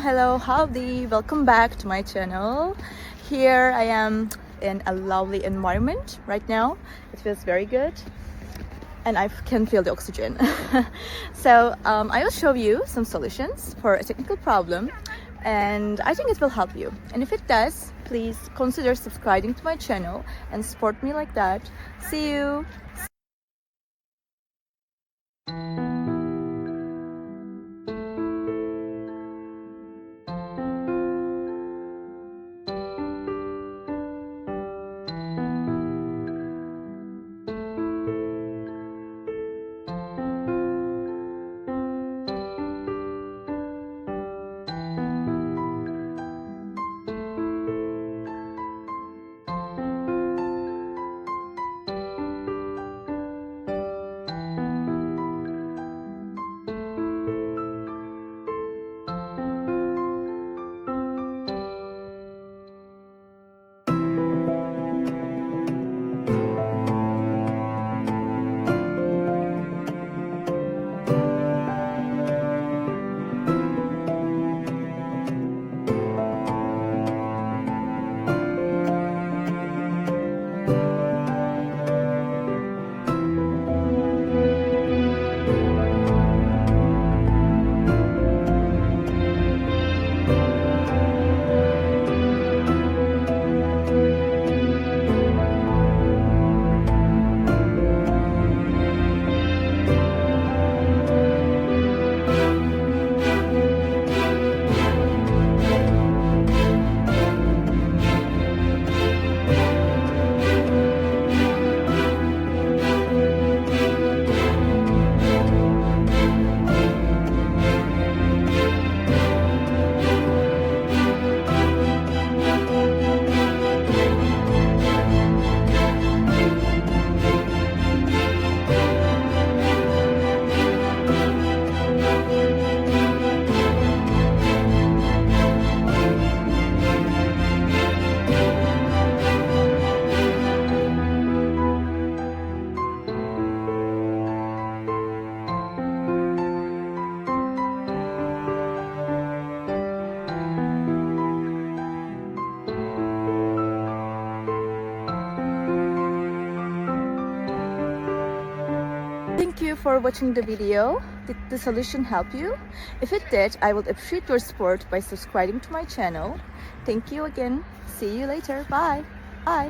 Hello, howdy, welcome back to my channel. Here I am in a lovely environment right now. It feels very good and I can feel the oxygen. So I will show you some solutions for a technical problem, and I think it will help you. And if it does, please consider subscribing to my channel and support me like that. See you. Thank you for watching the video. Did the solution help you? If it did, I would appreciate your support by subscribing to my channel. Thank you again. See you later. Bye. Bye.